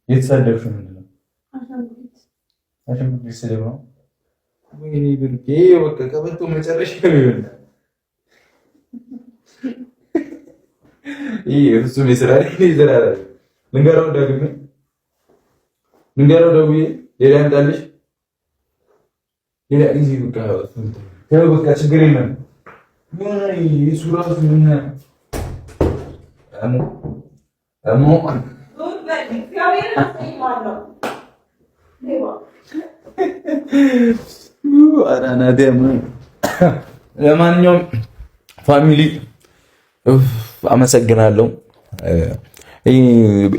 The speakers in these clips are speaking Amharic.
የተሳደብሽው ምንድን ነው? አሸንጉሊት ስድብ ነው። ወይኔ ብሩኬ በቃ ቀበቶ መጨረሻ ነው። ይሄ ፍጹም ይስራል ይዘራል። ልንገረው ደውዬ ሌላ ያምጣልሽ ሌላ ጊዜ በቃ ችግር የለም። ሱራሱ ምን አሞ ለማንኛውም ፋሚሊ አመሰግናለሁ።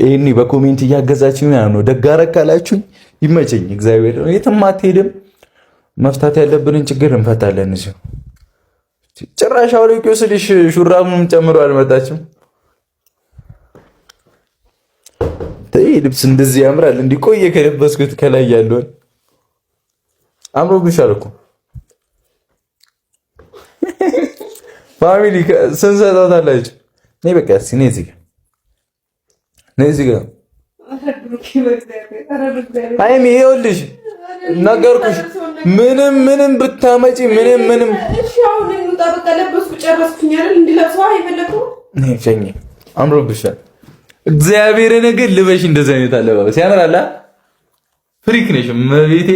ይሄኔ በኮሜንት እያገዛችኝ ነው። ደግ አደረክ ካላችሁኝ ይመቸኝ። እግዚአብሔር የትም አትሄድም። መፍታት ያለብንን ችግር እንፈታለን። እዚሁ ጭራሽ አውሬው ስልሽ ሹራቡን ጨምሮ አልመጣችም። ልብስ እንደዚህ ያምራል። እንዲቆየ ከለበስኩት ከላይ ያለውን አምሮብሻል እኮ ፋሚሊ ስንሰጣታላችሁ። ነይ በቃ እስኪ ነይ እዚህ ጋር አይሚ ይኸውልሽ ነገርኩሽ። ምንም ብታመጪ ምንም እሺ አሁን እንውጣ። በቃ ለበስኩ ጨረስኩኝ አይደል? እንዲለብሰው አይፈለኩም። ነይ ሸኝ አምሮብሻል። እግዚአብሔር ነገር ልበሽ። እንደዚህ አይነት አለባበስ ያምራል። ፍሪክ ነሽ መቤቴ።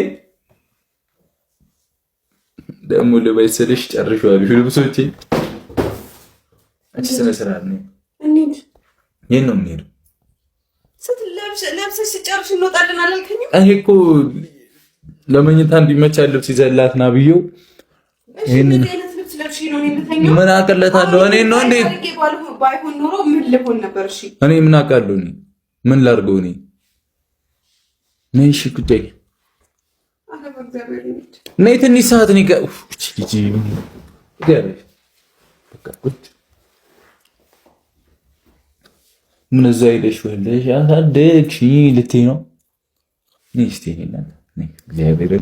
ደግሞ ልበሽ ስልሽ ጨርሻለሁ ልብሶቼ። አንቺ ስነ ስርዓት ነኝ። እንዴት የት ነው የምንሄደው? ለብሰሽ ስጨርሽ እንወጣለን አላልከኝም? እኔ እኮ ለመኝታ እንዲመቻል ልብስ ይዘላት ና ብዬው ይሄንን ምን አቀለታለሁ እኔ ነው እንዴ? ባይሆን ኖሮ ምን ልሆን ነበር? እሺ እኔ ምን አውቃለሁ? እኔ ምን ላድርገው? እኔ ነይ እሺ ጉዳይ ነይ ትንሽ ሰዓት እኔ ጋር ልጅ ምን እዛ ሄደሽ ወልደሽ አሳደግሽ ልትይ ነው? ነይ እስኪ ነይ እግዚአብሔር